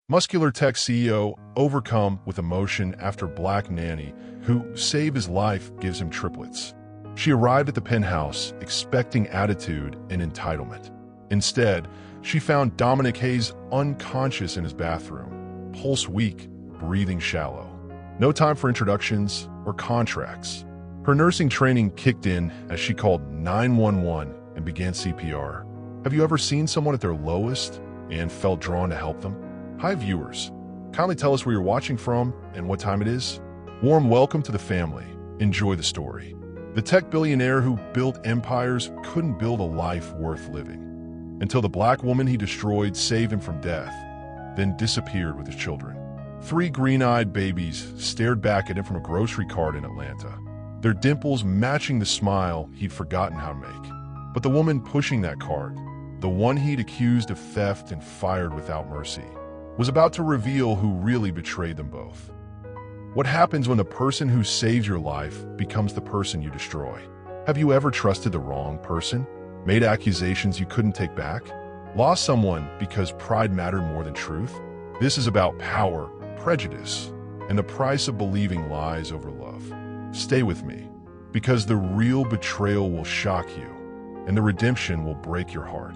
Muscular Tech CEO overcome with emotion after Black Nanny, who saved his life, gives him triplets. She arrived at the penthouse expecting attitude and entitlement. Instead, she found Dominic Hayes unconscious in his bathroom, pulse weak, breathing shallow. No time for introductions or contracts. Her nursing training kicked in as she called 911 and began CPR. Have you ever seen someone at their lowest and felt drawn to help them? Hi viewers, kindly tell us where you're watching from and what time it is. Warm welcome to the family. Enjoy the story. The tech billionaire who built empires couldn't build a life worth living until the black woman he destroyed saved him from death, then disappeared with his children. 3 green-eyed babies stared back at him from a grocery cart in Atlanta, their dimples matching the smile he'd forgotten how to make. But the woman pushing that cart, the one he'd accused of theft and fired without mercy, was about to reveal who really betrayed them both. What happens when the person who saves your life becomes the person you destroy? Have you ever trusted the wrong person? Made accusations you couldn't take back? Lost someone because pride mattered more than truth? This is about power, prejudice, and the price of believing lies over love. Stay with me, because the real betrayal will shock you, and the redemption will break your heart.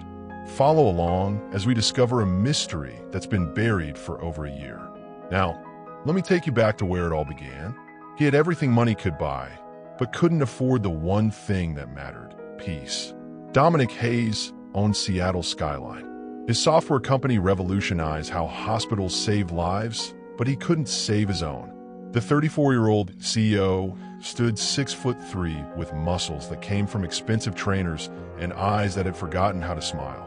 Follow along as we discover a mystery that's been buried for over a year. Now, let me take you back to where it all began. He had everything money could buy, but couldn't afford the one thing that mattered: peace. Dominic Hayes owned Seattle's Skyline. His software company revolutionized how hospitals saved lives, but he couldn't save his own. The 34-year-old CEO stood 6'3" with muscles that came from expensive trainers and eyes that had forgotten how to smile.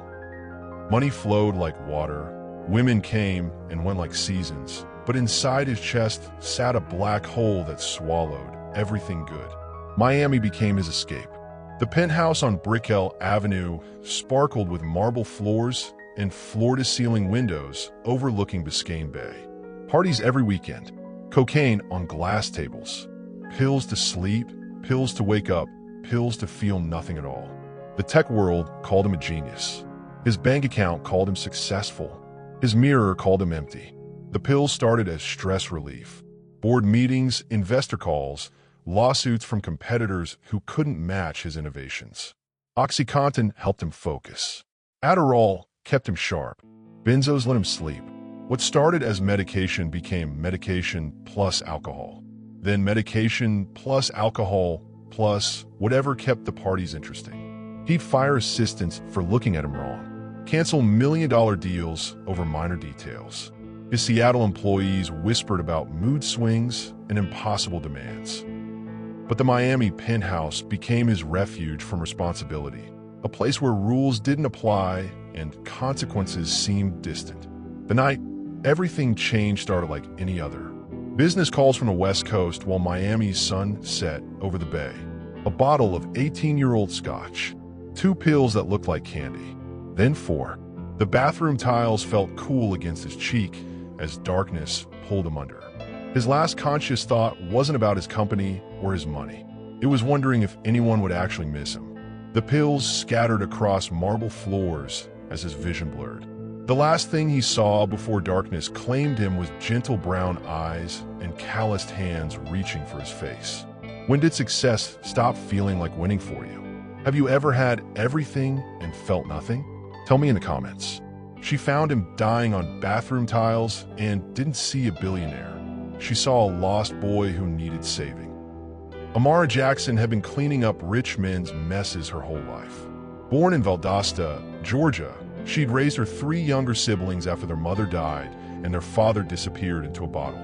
Money flowed like water, women came and went like seasons, but inside his chest sat a black hole that swallowed everything good. Miami became his escape. The penthouse on Brickell Avenue sparkled with marble floors and floor-to-ceiling windows overlooking Biscayne Bay. Parties every weekend, cocaine on glass tables, pills to sleep, pills to wake up, pills to feel nothing at all. The tech world called him a genius. His bank account called him successful. His mirror called him empty. The pills started as stress relief. Board meetings, investor calls, lawsuits from competitors who couldn't match his innovations. OxyContin helped him focus. Adderall kept him sharp. Benzos let him sleep. What started as medication became medication plus alcohol. Then medication plus alcohol plus whatever kept the parties interesting. He'd fire assistants for looking at him wrong. Cancel million-dollar deals over minor details. His Seattle employees whispered about mood swings and impossible demands. But the Miami penthouse became his refuge from responsibility, a place where rules didn't apply and consequences seemed distant. The night everything changed started like any other. Business calls from the West Coast while Miami's sun set over the bay. A bottle of 18-year-old scotch. 2 pills that looked like candy. Then 4. The bathroom tiles felt cool against his cheek as darkness pulled him under. His last conscious thought wasn't about his company or his money. It was wondering if anyone would actually miss him. The pills scattered across marble floors as his vision blurred. The last thing he saw before darkness claimed him was gentle brown eyes and calloused hands reaching for his face. When did success stop feeling like winning for you? Have you ever had everything and felt nothing? Tell me in the comments. She found him dying on bathroom tiles and didn't see a billionaire. She saw a lost boy who needed saving. Amara Jackson had been cleaning up rich men's messes her whole life. Born in Valdosta, Georgia, she'd raised her 3 younger siblings after their mother died and their father disappeared into a bottle.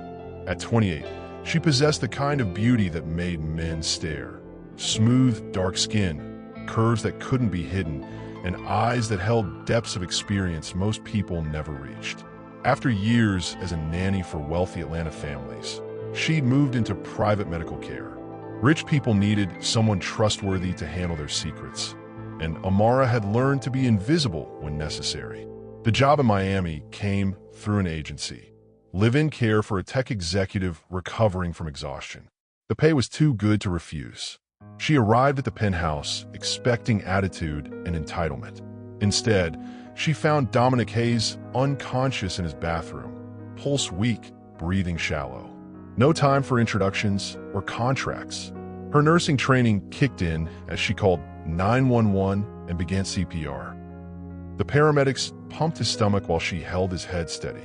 At 28, she possessed the kind of beauty that made men stare. Smooth, dark skin, curves that couldn't be hidden, and eyes that held depths of experience most people never reached. After years as a nanny for wealthy Atlanta families, she'd moved into private medical care. Rich people needed someone trustworthy to handle their secrets, and Amara had learned to be invisible when necessary. The job in Miami came through an agency. Live-in care for a tech executive recovering from exhaustion. The pay was too good to refuse. She arrived at the penthouse expecting attitude and entitlement. Instead, she found Dominic Hayes unconscious in his bathroom, pulse weak, breathing shallow. No time for introductions or contracts. Her nursing training kicked in as she called 911 and began CPR. The paramedics pumped his stomach while she held his head steady.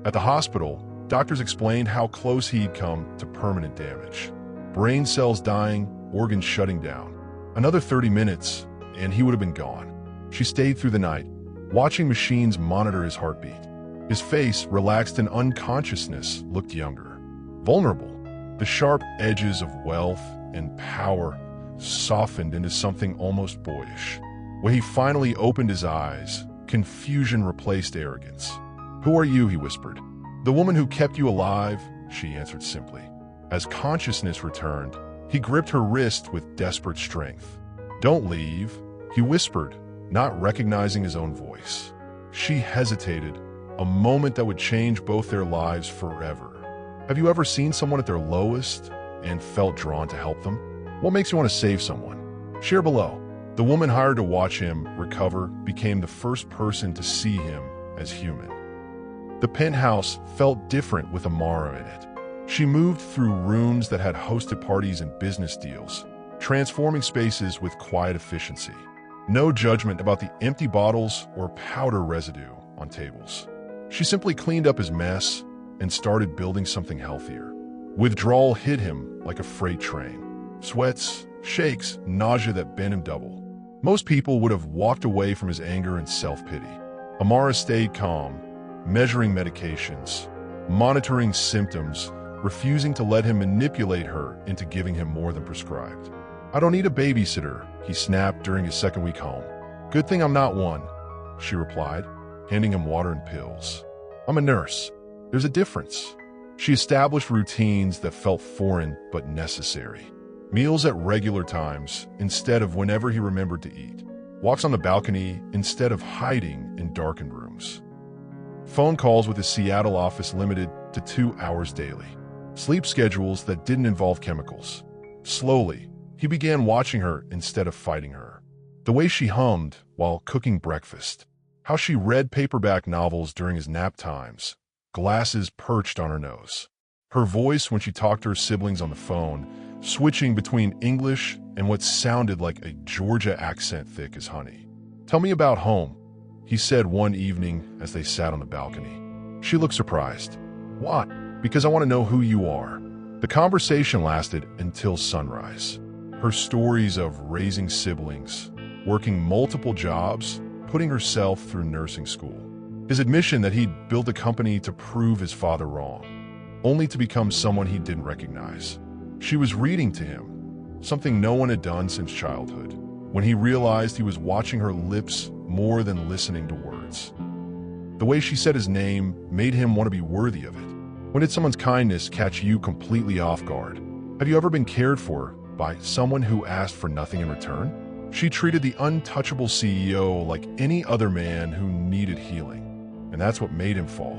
At the hospital, doctors explained how close he'd come to permanent damage. Brain cells dying, organs shutting down. Another 30 minutes, and he would have been gone. She stayed through the night, watching machines monitor his heartbeat. His face, relaxed in unconsciousness, looked younger. Vulnerable. The sharp edges of wealth and power softened into something almost boyish. When he finally opened his eyes, confusion replaced arrogance. "Who are you?" he whispered. "The woman who kept you alive," she answered simply. As consciousness returned, he gripped her wrist with desperate strength. "Don't leave," he whispered, not recognizing his own voice. She hesitated, a moment that would change both their lives forever. Have you ever seen someone at their lowest and felt drawn to help them? What makes you want to save someone? Share below. The woman hired to watch him recover became the first person to see him as human. The penthouse felt different with Amara in it. She moved through rooms that had hosted parties and business deals, transforming spaces with quiet efficiency. No judgment about the empty bottles or powder residue on tables. She simply cleaned up his mess and started building something healthier. Withdrawal hit him like a freight train. Sweats, shakes, nausea that bent him double. Most people would have walked away from his anger and self-pity. Amara stayed calm, measuring medications, monitoring symptoms, refusing to let him manipulate her into giving him more than prescribed. "I don't need a babysitter," he snapped during his second week home. "Good thing I'm not one," she replied, handing him water and pills. "I'm a nurse. There's a difference." She established routines that felt foreign but necessary. Meals at regular times instead of whenever he remembered to eat. Walks on the balcony instead of hiding in darkened rooms. Phone calls with his Seattle office limited to 2 hours daily. Sleep schedules that didn't involve chemicals. Slowly, he began watching her instead of fighting her. The way she hummed while cooking breakfast. How she read paperback novels during his nap times. Glasses perched on her nose. Her voice when she talked to her siblings on the phone, switching between English and what sounded like a Georgia accent thick as honey. "Tell me about home," he said one evening as they sat on the balcony. She looked surprised. "What?" "Because I want to know who you are." The conversation lasted until sunrise. Her stories of raising siblings, working multiple jobs, putting herself through nursing school. His admission that he'd built a company to prove his father wrong, only to become someone he didn't recognize. She was reading to him, something no one had done since childhood, when he realized he was watching her lips more than listening to words. The way she said his name made him want to be worthy of it. When did someone's kindness catch you completely off guard? Have you ever been cared for by someone who asked for nothing in return? She treated the untouchable CEO like any other man who needed healing, and that's what made him fall.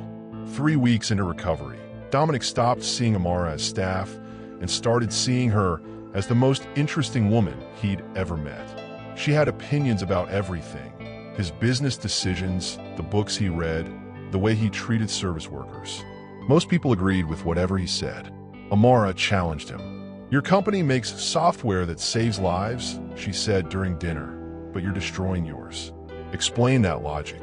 3 weeks into recovery, Dominic stopped seeing Amara as staff and started seeing her as the most interesting woman he'd ever met. She had opinions about everything: his business decisions, the books he read, the way he treated service workers. Most people agreed with whatever he said. Amara challenged him. "Your company makes software that saves lives," she said during dinner, "but you're destroying yours. Explain that logic."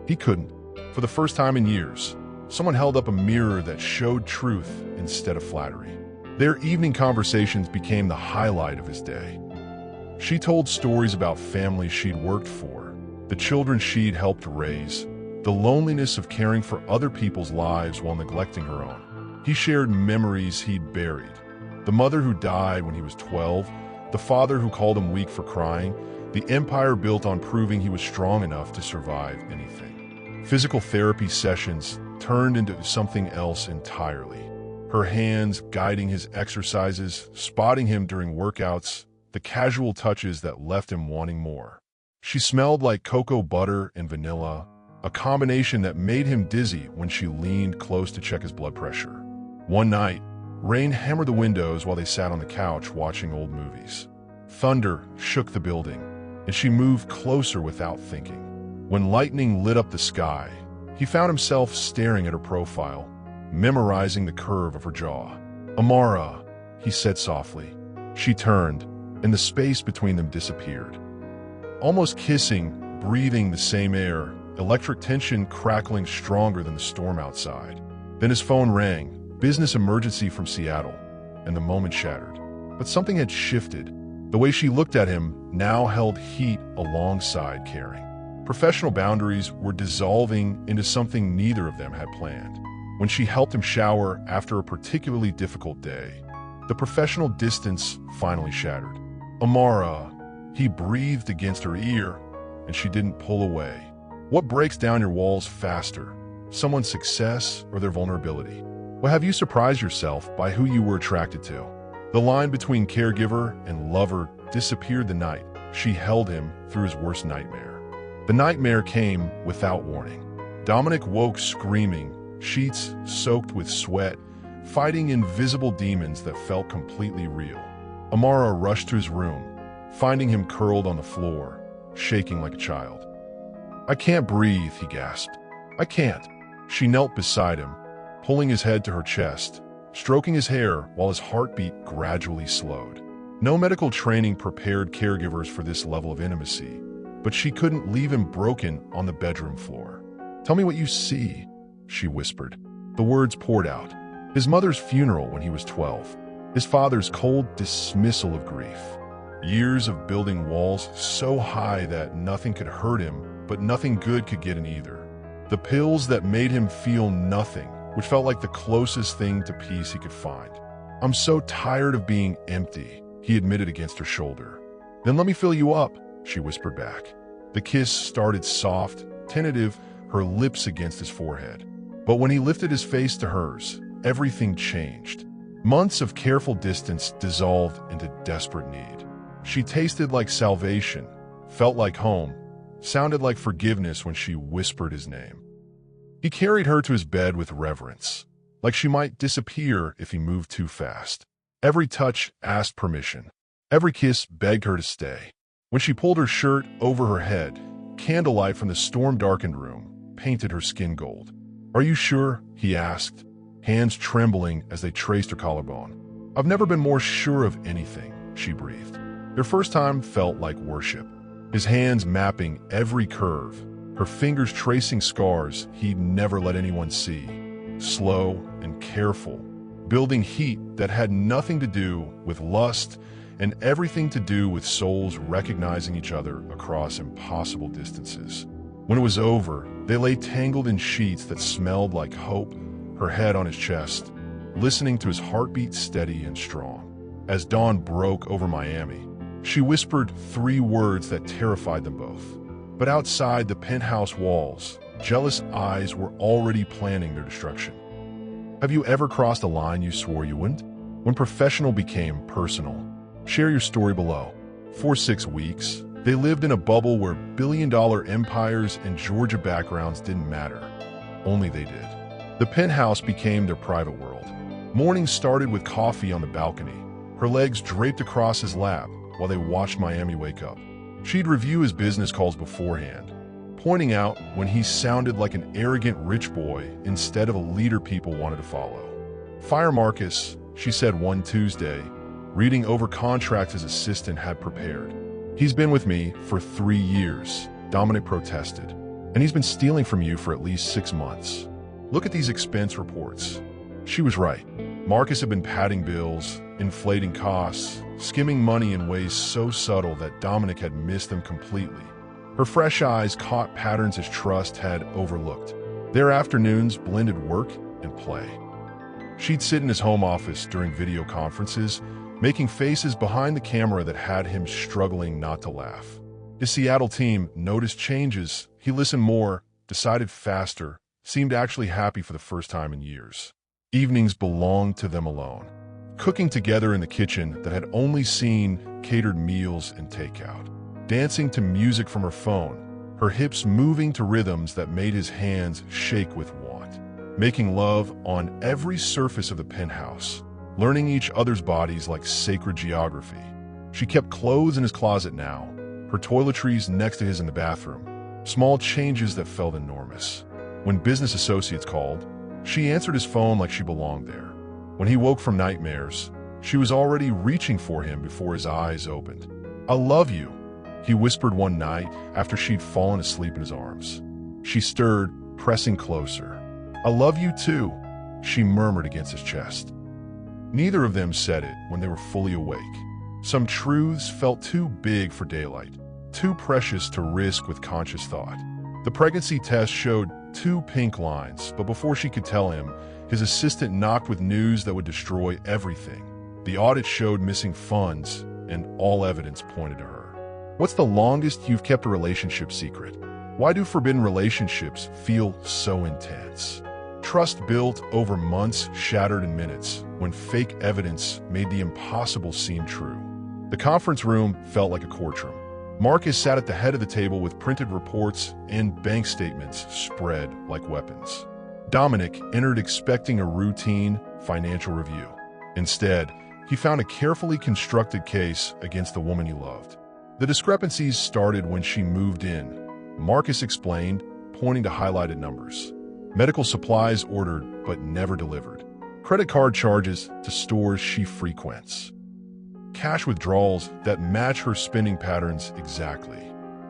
He couldn't. For the first time in years, someone held up a mirror that showed truth instead of flattery. Their evening conversations became the highlight of his day. She told stories about families she'd worked for, the children she'd helped raise, the loneliness of caring for other people's lives while neglecting her own. He shared memories he'd buried. The mother who died when he was 12, the father who called him weak for crying, the empire built on proving he was strong enough to survive anything. Physical therapy sessions turned into something else entirely. Her hands guiding his exercises, spotting him during workouts, the casual touches that left him wanting more. She smelled like cocoa butter and vanilla, a combination that made him dizzy when she leaned close to check his blood pressure. One night, rain hammered the windows while they sat on the couch watching old movies. Thunder shook the building, and she moved closer without thinking. When lightning lit up the sky, he found himself staring at her profile, memorizing the curve of her jaw. "Amara," he said softly. She turned, and the space between them disappeared. Almost kissing, breathing the same air, electric tension crackling stronger than the storm outside. Then his phone rang, business emergency from Seattle, and the moment shattered. But something had shifted. The way she looked at him now held heat alongside caring. Professional boundaries were dissolving into something neither of them had planned. When she helped him shower after a particularly difficult day, the professional distance finally shattered. "Amara," he breathed against her ear, and she didn't pull away. What breaks down your walls faster? Someone's success or their vulnerability? Well, have you surprised yourself by who you were attracted to? The line between caregiver and lover disappeared the night she held him through his worst nightmare. The nightmare came without warning. Dominic woke screaming, sheets soaked with sweat, fighting invisible demons that felt completely real. Amara rushed to his room, finding him curled on the floor, shaking like a child. "I can't breathe," he gasped. "I can't." She knelt beside him, pulling his head to her chest, stroking his hair while his heartbeat gradually slowed. No medical training prepared caregivers for this level of intimacy, but she couldn't leave him broken on the bedroom floor. "Tell me what you see," she whispered. The words poured out. His mother's funeral when he was 12. His father's cold dismissal of grief. Years of building walls so high that nothing could hurt him, but nothing good could get in either. The pills that made him feel nothing, which felt like the closest thing to peace he could find. "I'm so tired of being empty," he admitted against her shoulder. "Then let me fill you up," she whispered back. The kiss started soft, tentative, her lips against his forehead. But when he lifted his face to hers, everything changed. Months of careful distance dissolved into desperate need. She tasted like salvation, felt like home, sounded like forgiveness when she whispered his name. He carried her to his bed with reverence, like she might disappear if he moved too fast. Every touch asked permission. Every kiss begged her to stay. When she pulled her shirt over her head, candlelight from the storm-darkened room painted her skin gold. "Are you sure?" he asked, hands trembling as they traced her collarbone. "I've never been more sure of anything," she breathed. Their first time felt like worship. His hands mapping every curve, her fingers tracing scars he'd never let anyone see. Slow and careful, building heat that had nothing to do with lust and everything to do with souls recognizing each other across impossible distances. When it was over, they lay tangled in sheets that smelled like hope, her head on his chest, listening to his heartbeat steady and strong. As dawn broke over Miami, she whispered 3 words that terrified them both. But outside the penthouse walls, jealous eyes were already planning their destruction. Have you ever crossed a line you swore you wouldn't? When professional became personal, share your story below. For 6 weeks, they lived in a bubble where billion-dollar empires and Georgia backgrounds didn't matter. Only they did. The penthouse became their private world. Mornings started with coffee on the balcony, her legs draped across his lap while they watched Miami wake up. She'd review his business calls beforehand, pointing out when he sounded like an arrogant rich boy instead of a leader people wanted to follow. "Fire Marcus," she said one Tuesday, reading over contracts his assistant had prepared. "He's been with me for 3 years," Dominic protested, "and he's been stealing from you for at least 6 months. Look at these expense reports." She was right. Marcus had been padding bills, inflating costs, skimming money in ways so subtle that Dominic had missed them completely. Her fresh eyes caught patterns his trust had overlooked. Their afternoons blended work and play. She'd sit in his home office during video conferences, making faces behind the camera that had him struggling not to laugh. His Seattle team noticed changes. He listened more, decided faster, seemed actually happy for the first time in years. Evenings belonged to them alone, cooking together in the kitchen that had only seen catered meals and takeout, dancing to music from her phone, her hips moving to rhythms that made his hands shake with want, making love on every surface of the penthouse, learning each other's bodies like sacred geography. She kept clothes in his closet now, her toiletries next to his in the bathroom, small changes that felt enormous. When business associates called, She answered his phone like she belonged there. When he woke from nightmares, she was already reaching for him before his eyes opened. "I love you," he whispered one night after she'd fallen asleep in his arms. She stirred, pressing closer. "I love you too," she murmured against his chest. Neither of them said it when they were fully awake. Some truths felt too big for daylight, too precious to risk with conscious thought. The pregnancy test showed 2 pink lines, but before she could tell him, his assistant knocked with news that would destroy everything. The audit showed missing funds, and all evidence pointed to her. "What's the longest you've kept a relationship secret? Why do forbidden relationships feel so intense?" Trust built over months shattered in minutes when fake evidence made the impossible seem true. The conference room felt like a courtroom. Marcus sat at the head of the table with printed reports and bank statements spread like weapons. Dominic entered expecting a routine financial review. Instead, he found a carefully constructed case against the woman he loved. The discrepancies started when she moved in, Marcus explained, pointing to highlighted numbers. Medical supplies ordered but never delivered. Credit card charges to stores she frequents. Cash withdrawals that match her spending patterns exactly.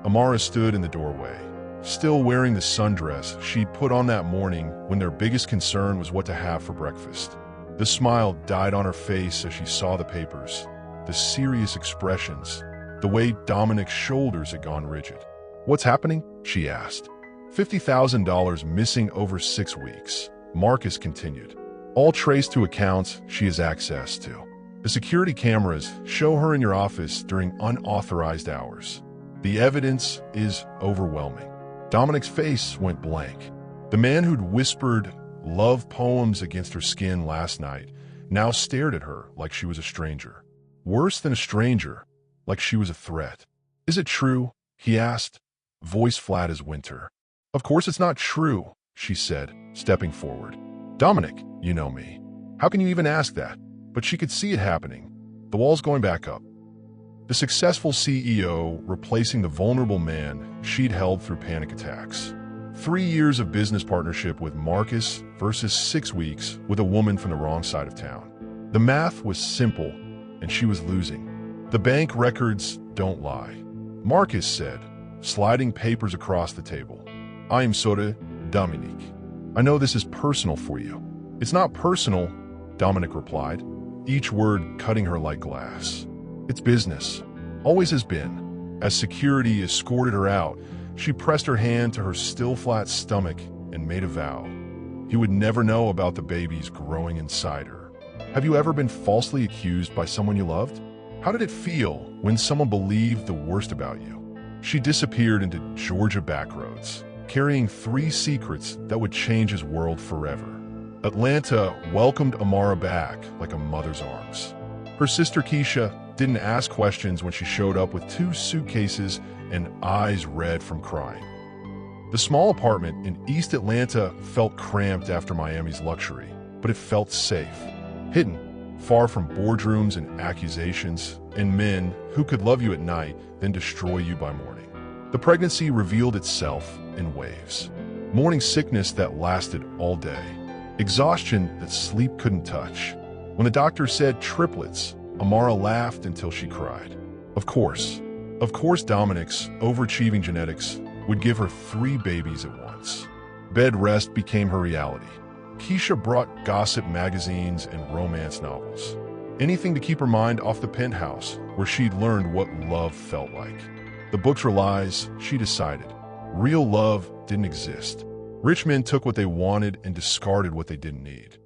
Amara stood in the doorway, still wearing the sundress she'd put on that morning when their biggest concern was what to have for breakfast. The smile died on her face as she saw the papers, the serious expressions, the way Dominic's shoulders had gone rigid. "What's happening?" she asked. $50,000 missing over 6 weeks, Marcus continued. "All traced to accounts she has access to. The security cameras show her in your office during unauthorized hours. The evidence is overwhelming." Dominic's face went blank. The man who'd whispered love poems against her skin last night now stared at her like she was a stranger. Worse than a stranger, like she was a threat. "Is it true?" he asked, voice flat as winter. "Of course it's not true," she said, stepping forward. "Dominic, you know me. How can you even ask that?" But she could see it happening. The walls going back up. The successful CEO replacing the vulnerable man she'd held through panic attacks. 3 years of business partnership with Marcus versus 6 weeks with a woman from the wrong side of town. The math was simple, and she was losing. "The bank records don't lie," Marcus said, sliding papers across the table. "I am sorry, Dominique. I know this is personal for you." "It's not personal," Dominic replied, each word cutting her like glass. "It's business. Always has been." As security escorted her out, she pressed her hand to her still flat stomach and made a vow. He would never know about the babies growing inside her. Have you ever been falsely accused by someone you loved? How did it feel when someone believed the worst about you? She disappeared into Georgia backroads, carrying 3 secrets that would change his world forever. Atlanta welcomed Amara back like a mother's arms. Her sister Keisha didn't ask questions when she showed up with 2 suitcases and eyes red from crying. The small apartment in East Atlanta felt cramped after Miami's luxury, but it felt safe. Hidden, far from boardrooms and accusations, and men who could love you at night, then destroy you by morning. The pregnancy revealed itself in waves. Morning sickness that lasted all day. Exhaustion that sleep couldn't touch. When the doctor said triplets, Amara laughed until she cried. Of course Dominic's overachieving genetics would give her 3 babies at once. Bed rest became her reality. Keisha brought gossip magazines and romance novels. Anything to keep her mind off the penthouse where she'd learned what love felt like. The books were lies, she decided. Real love didn't exist. Rich men took what they wanted and discarded what they didn't need.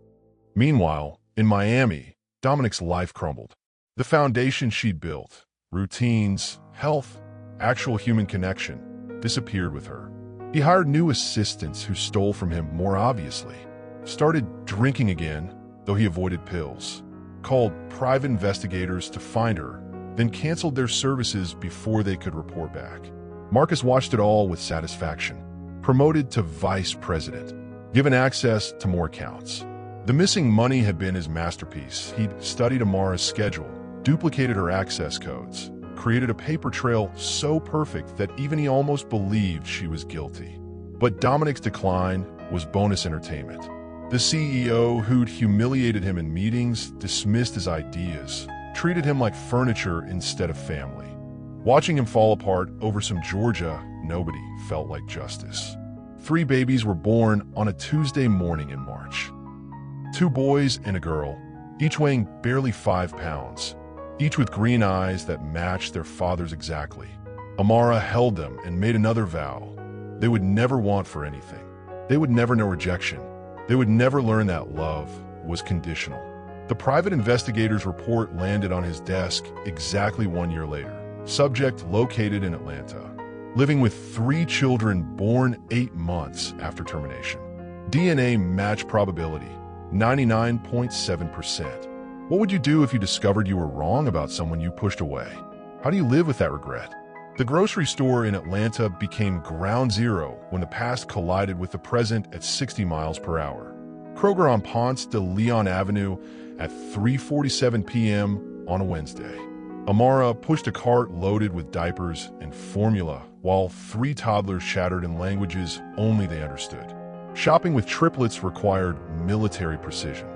Meanwhile, in Miami, Dominic's life crumbled. The foundation she'd built, routines, health, actual human connection, disappeared with her. He hired new assistants who stole from him more obviously. Started drinking again, though he avoided pills. Called private investigators to find her, then canceled their services before they could report back. Marcus watched it all with satisfaction. Promoted to vice president, given access to more accounts. The missing money had been his masterpiece. He'd studied Amara's schedule, duplicated her access codes, created a paper trail so perfect that even he almost believed she was guilty. But Dominic's decline was bonus entertainment. The CEO, who'd humiliated him in meetings, dismissed his ideas, treated him like furniture instead of family. Watching him fall apart over some Georgia, nobody felt like justice. 3 babies were born on a Tuesday morning in March. 2 boys and a girl, each weighing barely 5 pounds, each with green eyes that matched their father's exactly. Amara held them and made another vow. They would never want for anything. They would never know rejection. They would never learn that love was conditional. The private investigator's report landed on his desk exactly 1 year later. Subject located in Atlanta, living with 3 children born 8 months after termination. DNA match probability, 99.7%. What would you do if you discovered you were wrong about someone you pushed away? How do you live with that regret? The grocery store in Atlanta became ground zero when the past collided with the present at 60 miles per hour. Kroger on Ponce de Leon Avenue at 3:47 p.m. on a Wednesday. Amara pushed a cart loaded with diapers and formula while 3 toddlers chattered in languages only they understood. Shopping with triplets required military precision.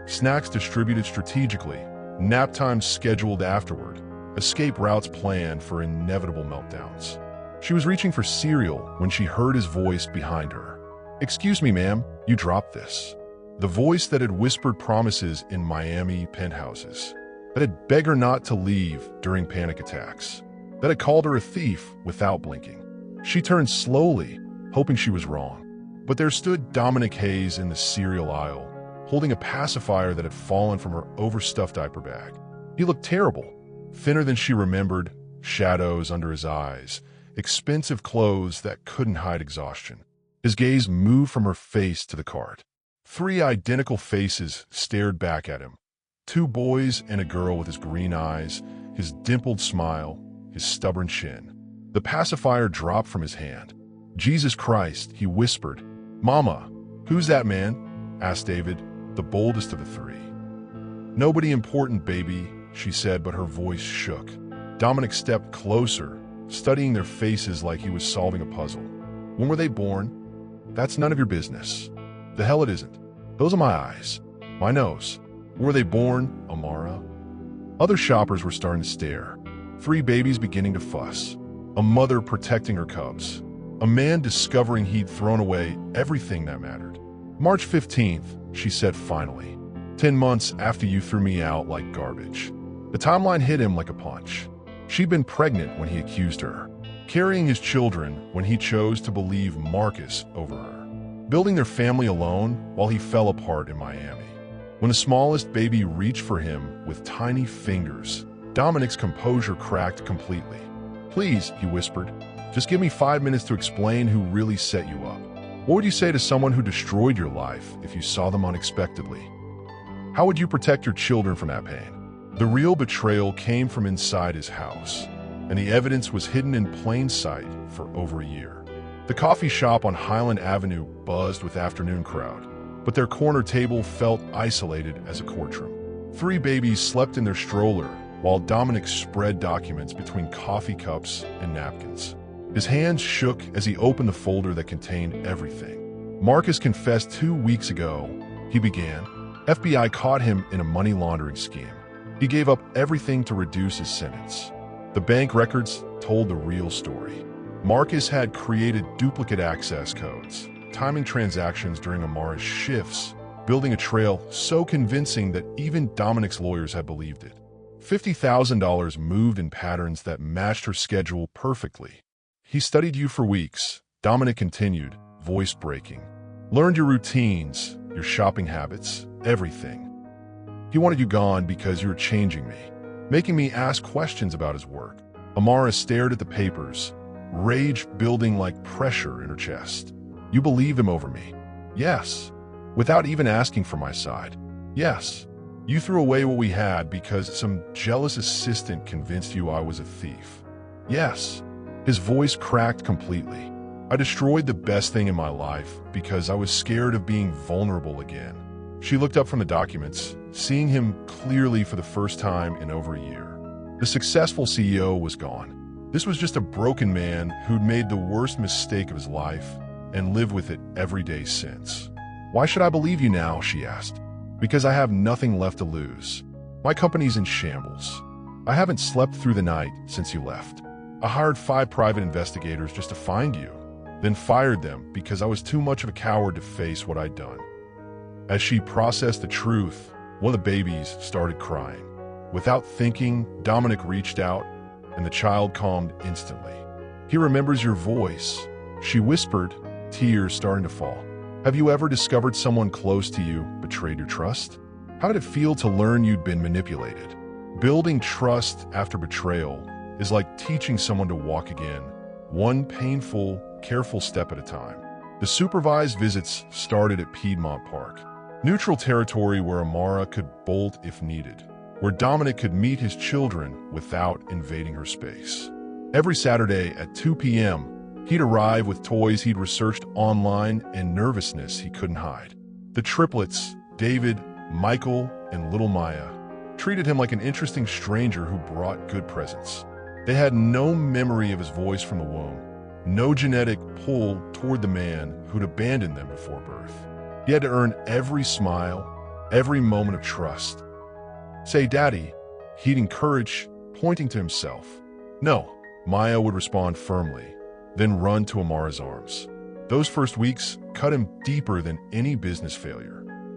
Snacks distributed strategically, nap times scheduled afterward, escape routes planned for inevitable meltdowns. She was reaching for cereal when she heard his voice behind her. "Excuse me, ma'am, you dropped this." The voice that had whispered promises in Miami penthouses, that had begged her not to leave during panic attacks, that had called her a thief without blinking. She turned slowly, hoping she was wrong. But there stood Dominic Hayes in the cereal aisle, holding a pacifier that had fallen from her overstuffed diaper bag. He looked terrible, thinner than she remembered, shadows under his eyes, expensive clothes that couldn't hide exhaustion. His gaze moved from her face to the cart. 3 identical faces stared back at him. 2 boys and a girl with his green eyes, his dimpled smile, his stubborn chin. The pacifier dropped from his hand. "Jesus Christ," he whispered. "Mama, who's that man?" asked David, the boldest of the 3. "Nobody important, baby," she said, but her voice shook. Dominic stepped closer, studying their faces like he was solving a puzzle. "When were they born?" "That's none of your business." "The hell it isn't. Those are my eyes. My nose." "When were they born, Amara?" Other shoppers were starting to stare. 3 babies beginning to fuss. A mother protecting her cubs. A man discovering he'd thrown away everything that mattered. "March 15th, she said finally. 10 months after you threw me out like garbage." The timeline hit him like a punch. She'd been pregnant when he accused her, carrying his children when he chose to believe Marcus over her, building their family alone while he fell apart in Miami. When the smallest baby reached for him with tiny fingers, Dominic's composure cracked completely. "Please," he whispered, "just give me 5 minutes to explain who really set you up. What would you say to someone who destroyed your life if you saw them unexpectedly? How would you protect your children from that pain?" The real betrayal came from inside his house, and the evidence was hidden in plain sight for over a year. The coffee shop on Highland Avenue buzzed with afternoon crowd, but their corner table felt isolated as a courtroom. 3 babies slept in their stroller while Dominic spread documents between coffee cups and napkins. His hands shook as he opened the folder that contained everything. "Marcus confessed 2 weeks ago," he began. "FBI caught him in a money laundering scheme. He gave up everything to reduce his sentence." The bank records told the real story. Marcus had created duplicate access codes, timing transactions during Amara's shifts, building a trail so convincing that even Dominic's lawyers had believed it. $50,000 moved in patterns that matched her schedule perfectly. "He studied you for weeks," Dominic continued, voice breaking. "Learned your routines, your shopping habits, everything. He wanted you gone because you were changing me, making me ask questions about his work." Amara stared at the papers, rage building like pressure in her chest. "You believed him over me?" "Yes." "Without even asking for my side?" "Yes." "You threw away what we had because some jealous assistant convinced you I was a thief?" "Yes." His voice cracked completely. "I destroyed the best thing in my life because I was scared of being vulnerable again." She looked up from the documents, seeing him clearly for the first time in over a year. The successful CEO was gone. This was just a broken man who'd made the worst mistake of his life and lived with it every day since. "Why should I believe you now?" she asked. "Because I have nothing left to lose. My company's in shambles. I haven't slept through the night since you left. I hired 5 private investigators just to find you, then fired them because I was too much of a coward to face what I'd done." As she processed the truth, one of the babies started crying. Without thinking, Dominic reached out, and the child calmed instantly. "He remembers your voice," she whispered, tears starting to fall. "Have you ever discovered someone close to you betrayed your trust? How did it feel to learn you'd been manipulated?" Building trust after betrayal is like teaching someone to walk again, one painful, careful step at a time. The supervised visits started at Piedmont Park, neutral territory where Amara could bolt if needed, where Dominic could meet his children without invading her space. Every Saturday at 2 p.m., he'd arrive with toys he'd researched online and nervousness he couldn't hide. The triplets, David, Michael, and little Maya, treated him like an interesting stranger who brought good presents. They had no memory of his voice from the womb, no genetic pull toward the man who'd abandoned them before birth. He had to earn every smile, every moment of trust. "Say, Daddy," he'd encourage, pointing to himself. "No," Maya would respond firmly, then run to Amara's arms. Those first weeks cut him deeper than any business failure.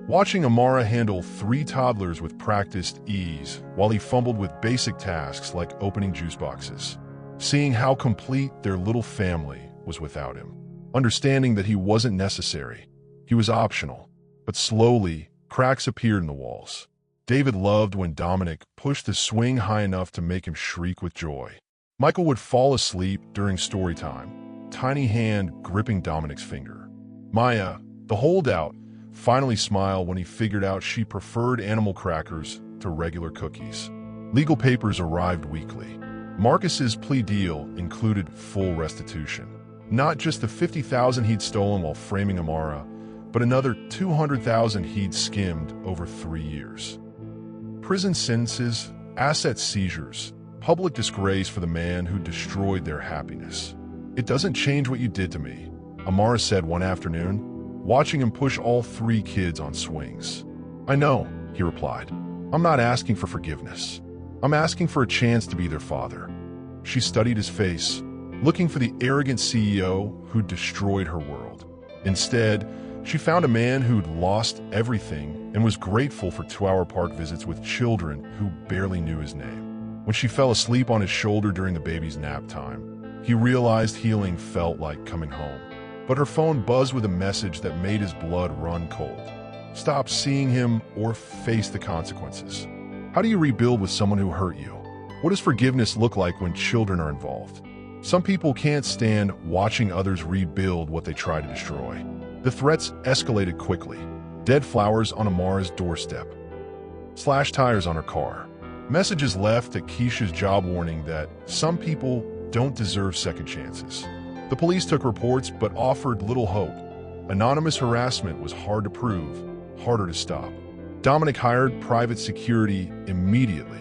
Watching Amara handle 3 toddlers with practiced ease while he fumbled with basic tasks like opening juice boxes. Seeing how complete their little family was without him. Understanding that he wasn't necessary. He was optional. But slowly, cracks appeared in the walls. David loved when Dominic pushed the swing high enough to make him shriek with joy. Michael would fall asleep during story time, tiny hand gripping Dominic's finger. Maya, the holdout, finally smiled when he figured out she preferred animal crackers to regular cookies. Legal papers arrived weekly. Marcus's plea deal included full restitution. Not just the $50,000 he'd stolen while framing Amara, but another $200,000 he'd skimmed over 3 years. Prison sentences, asset seizures, public disgrace for the man who destroyed their happiness. "It doesn't change what you did to me," Amara said one afternoon, watching him push all 3 kids on swings. "I know," he replied. "I'm not asking for forgiveness. I'm asking for a chance to be their father." She studied his face, looking for the arrogant CEO who'd destroyed her world. Instead, she found a man who'd lost everything and was grateful for 2-hour park visits with children who barely knew his name. When she fell asleep on his shoulder during the baby's nap time, he realized healing felt like coming home. But her phone buzzed with a message that made his blood run cold. Stop seeing him or face the consequences. How do you rebuild with someone who hurt you? What does forgiveness look like when children are involved? Some people can't stand watching others rebuild what they try to destroy. The threats escalated quickly. Dead flowers on Amara's doorstep. Slashed tires on her car. Messages left at Keisha's job warning that some people don't deserve second chances. The police took reports but offered little hope. Anonymous harassment was hard to prove, harder to stop. Dominic hired private security immediately.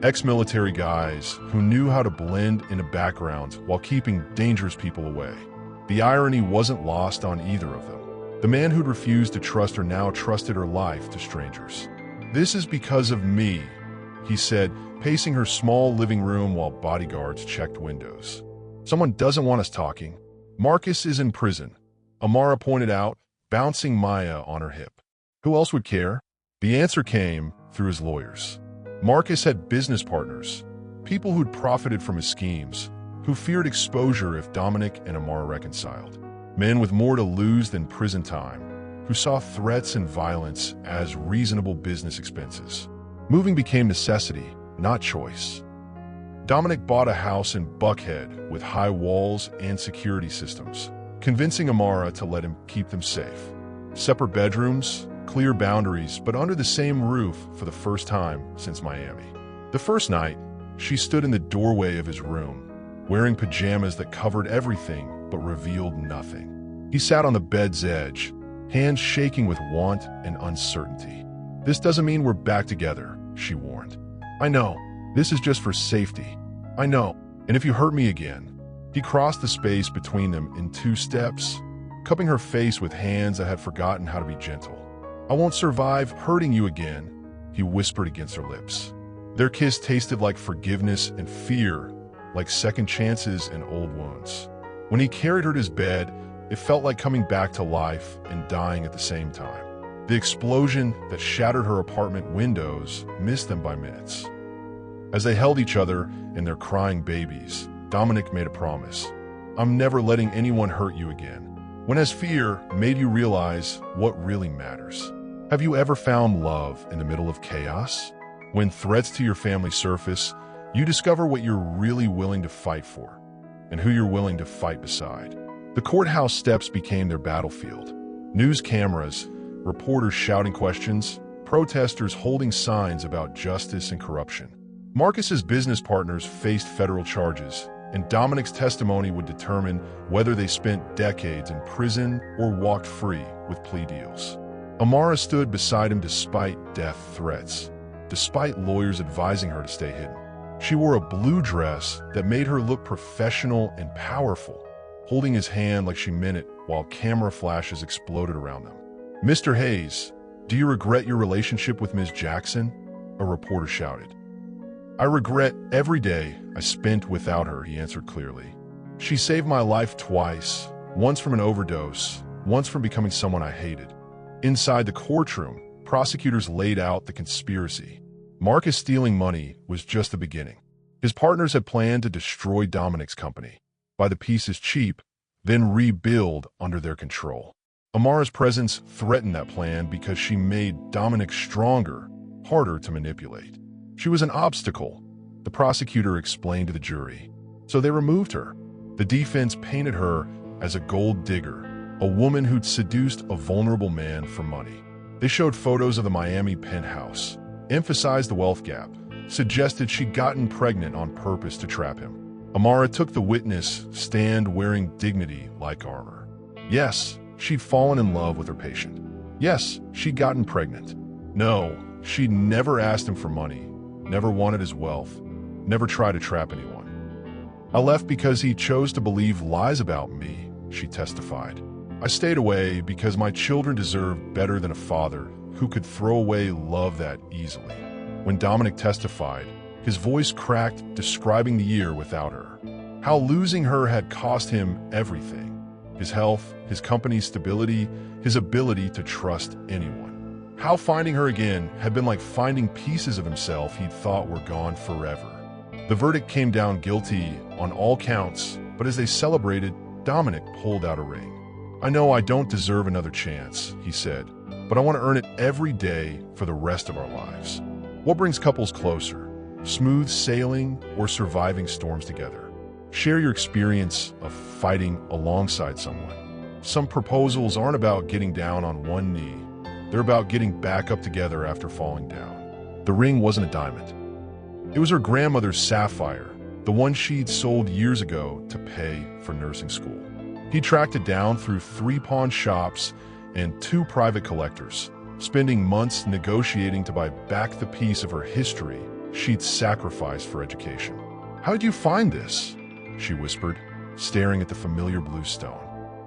Ex-military guys who knew how to blend into backgrounds while keeping dangerous people away. The irony wasn't lost on either of them. The man who'd refused to trust her now trusted her life to strangers. "This is because of me," he said, pacing her small living room while bodyguards checked windows. "Someone doesn't want us talking. Marcus is in prison," Amara pointed out, bouncing Maya on her hip. Who else would care? The answer came through his lawyers. Marcus had business partners, people who'd profited from his schemes, who feared exposure if Dominic and Amara reconciled. Men with more to lose than prison time, who saw threats and violence as reasonable business expenses. Moving became necessity, not choice. Dominic bought a house in Buckhead with high walls and security systems, convincing Amara to let him keep them safe. Separate bedrooms, clear boundaries, but under the same roof for the first time since Miami. The first night, she stood in the doorway of his room, wearing pajamas that covered everything but revealed nothing. He sat on the bed's edge, hands shaking with want and uncertainty. "This doesn't mean we're back together," she warned. "I know. This is just for safety. I know. And if you hurt me again." He crossed the space between them in 2 steps, cupping her face with hands that had forgotten how to be gentle. "I won't survive hurting you again," he whispered against her lips. Their kiss tasted like forgiveness and fear, like second chances and old wounds. When he carried her to his bed, it felt like coming back to life and dying at the same time. The explosion that shattered her apartment windows missed them by minutes. As they held each other and their crying babies, Dominic made a promise. "I'm never letting anyone hurt you again." When has fear made you realize what really matters? Have you ever found love in the middle of chaos? When threats to your family surface, you discover what you're really willing to fight for and who you're willing to fight beside. The courthouse steps became their battlefield. News cameras, reporters shouting questions, protesters holding signs about justice and corruption. Marcus's business partners faced federal charges, and Dominic's testimony would determine whether they spent decades in prison or walked free with plea deals. Amara stood beside him despite death threats, despite lawyers advising her to stay hidden. She wore a blue dress that made her look professional and powerful, holding his hand like she meant it while camera flashes exploded around them. "Mr. Hayes, do you regret your relationship with Ms. Jackson?" a reporter shouted. "I regret every day I spent without her," he answered clearly. "She saved my life twice, once from an overdose, once from becoming someone I hated." Inside the courtroom, prosecutors laid out the conspiracy. Marcus stealing money was just the beginning. His partners had planned to destroy Dominic's company, buy the pieces cheap, then rebuild under their control. Amara's presence threatened that plan because she made Dominic stronger, harder to manipulate. She was an obstacle, the prosecutor explained to the jury. So they removed her. The defense painted her as a gold digger, a woman who'd seduced a vulnerable man for money. They showed photos of the Miami penthouse, emphasized the wealth gap, suggested she'd gotten pregnant on purpose to trap him. Amara took the witness stand wearing dignity like armor. Yes, she'd fallen in love with her patient. Yes, she'd gotten pregnant. No, she'd never asked him for money, never wanted his wealth, never tried to trap anyone. "I left because he chose to believe lies about me," she testified. "I stayed away because my children deserved better than a father who could throw away love that easily." When Dominic testified, his voice cracked, describing the year without her. How losing her had cost him everything. His health, his company's stability, his ability to trust anyone. How finding her again had been like finding pieces of himself he'd thought were gone forever. The verdict came down guilty on all counts, but as they celebrated, Dominic pulled out a ring. "I know I don't deserve another chance," he said, "but I want to earn it every day for the rest of our lives." What brings couples closer? Smooth sailing or surviving storms together? Share your experience of fighting alongside someone. Some proposals aren't about getting down on one knee. They're about getting back up together after falling down. The ring wasn't a diamond. It was her grandmother's sapphire, the one she'd sold years ago to pay for nursing school. He tracked it down through 3 pawn shops and 2 private collectors, spending months negotiating to buy back the piece of her history she'd sacrificed for education. "How did you find this?" she whispered, staring at the familiar blue stone.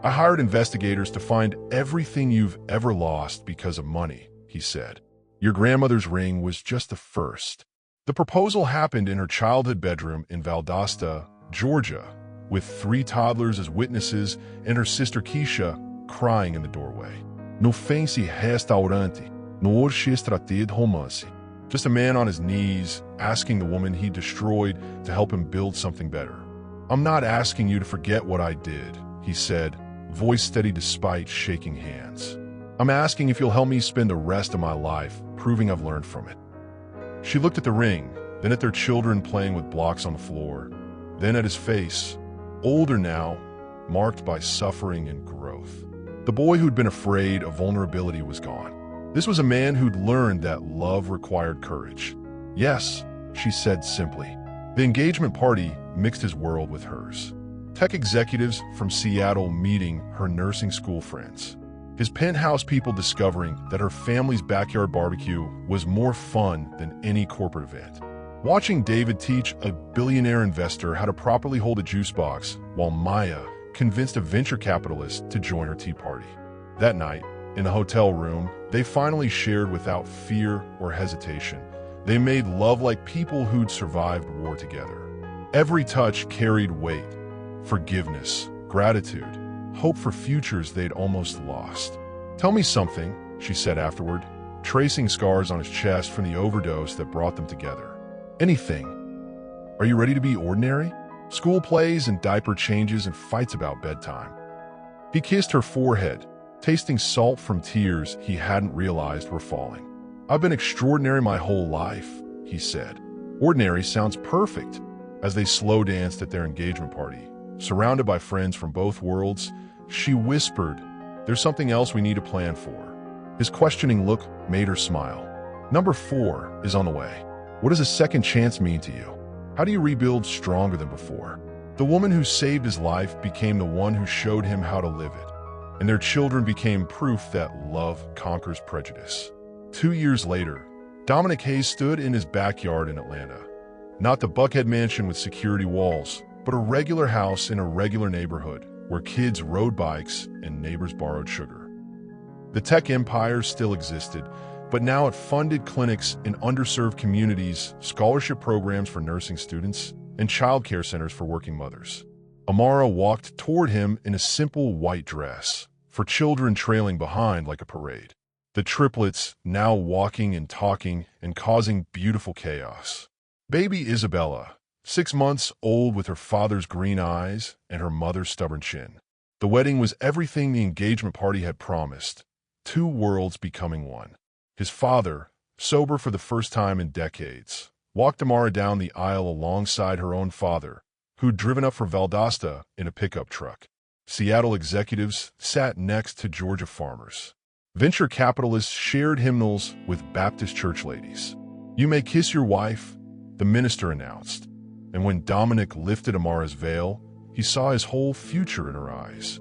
"I hired investigators to find everything you've ever lost because of money," he said. "Your grandmother's ring was just the first." The proposal happened in her childhood bedroom in Valdosta, Georgia, with 3 toddlers as witnesses and her sister Keisha crying in the doorway. "No fancy restaurante, no orchestrated romance." Just a man on his knees, asking the woman he destroyed to help him build something better. "I'm not asking you to forget what I did," he said, voice steady despite shaking hands. "I'm asking if you'll help me spend the rest of my life proving I've learned from it." She looked at the ring, then at their children playing with blocks on the floor, then at his face, older now, marked by suffering and growth. The boy who'd been afraid of vulnerability was gone. This was a man who'd learned that love required courage. "Yes," she said simply. The engagement party mixed his world with hers. Tech executives from Seattle meeting her nursing school friends. His penthouse people discovering that her family's backyard barbecue was more fun than any corporate event. Watching David teach a billionaire investor how to properly hold a juice box while Maya convinced a venture capitalist to join her tea party. That night, in the hotel room, they finally shared without fear or hesitation. They made love like people who'd survived war together. Every touch carried weight: forgiveness, gratitude, hope for futures they'd almost lost. "Tell me something," she said afterward, tracing scars on his chest from the overdose that brought them together. "Anything. Are you ready to be ordinary? School plays and diaper changes and fights about bedtime." He kissed her forehead, tasting salt from tears he hadn't realized were falling. "I've been extraordinary my whole life," he said. "Ordinary sounds perfect." As they slow danced at their engagement party, surrounded by friends from both worlds, she whispered, "There's something else we need to plan for." His questioning look made her smile. "Number 4 is on the way. What does a second chance mean to you? How do you rebuild stronger than before?" The woman who saved his life became the one who showed him how to live it, and their children became proof that love conquers prejudice. 2 years later, Dominic Hayes stood in his backyard in Atlanta. Not the Buckhead mansion with security walls, but a regular house in a regular neighborhood where kids rode bikes and neighbors borrowed sugar. The tech empire still existed, but now it funded clinics in underserved communities, scholarship programs for nursing students, and childcare centers for working mothers. Amara walked toward him in a simple white dress, for children trailing behind like a parade. The triplets now walking and talking and causing beautiful chaos. Baby Isabella, 6 months old with her father's green eyes and her mother's stubborn chin. The wedding was everything the engagement party had promised, 2 worlds becoming one. His father, sober for the first time in decades, walked Amara down the aisle alongside her own father, who'd driven up for Valdosta in a pickup truck. Seattle executives sat next to Georgia farmers. Venture capitalists shared hymnals with Baptist church ladies. "You may kiss your wife," the minister announced. And when Dominic lifted Amara's veil, he saw his whole future in her eyes.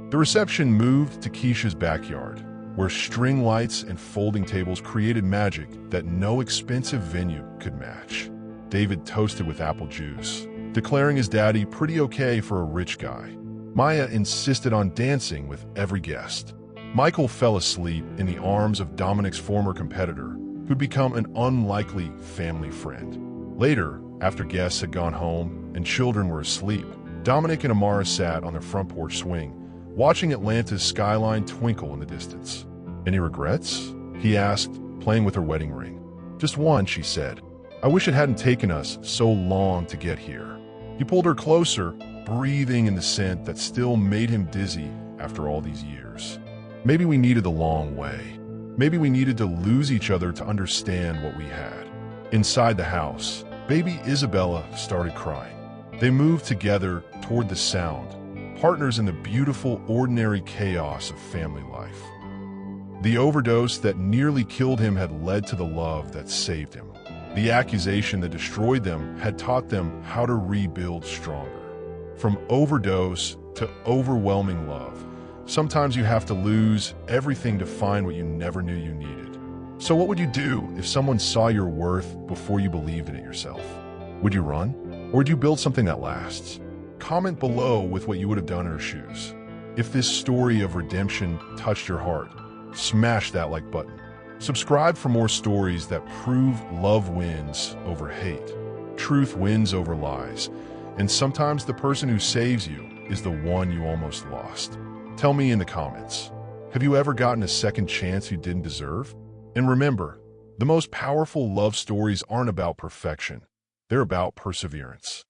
The reception moved to Keisha's backyard, where string lights and folding tables created magic that no expensive venue could match. David toasted with apple juice, declaring his daddy pretty okay for a rich guy. Maya insisted on dancing with every guest. Michael fell asleep in the arms of Dominic's former competitor, who'd become an unlikely family friend. Later, after guests had gone home and children were asleep, Dominic and Amara sat on their front porch swing, watching Atlanta's skyline twinkle in the distance. "Any regrets?" he asked, playing with her wedding ring. "Just one," she said. "I wish it hadn't taken us so long to get here." He pulled her closer, breathing in the scent that still made him dizzy after all these years. "Maybe we needed the long way. Maybe we needed to lose each other to understand what we had." Inside the house, baby Isabella started crying. They moved together toward the sound, partners in the beautiful, ordinary chaos of family life. The overdose that nearly killed him had led to the love that saved him. The accusation that destroyed them had taught them how to rebuild stronger. From overdose to overwhelming love, sometimes you have to lose everything to find what you never knew you needed. So what would you do if someone saw your worth before you believed in it yourself? Would you run? Or would you build something that lasts? Comment below with what you would have done in her shoes. If this story of redemption touched your heart, smash that like button. Subscribe for more stories that prove love wins over hate, truth wins over lies, and sometimes the person who saves you is the one you almost lost. Tell me in the comments, have you ever gotten a second chance you didn't deserve? And remember, the most powerful love stories aren't about perfection. They're about perseverance.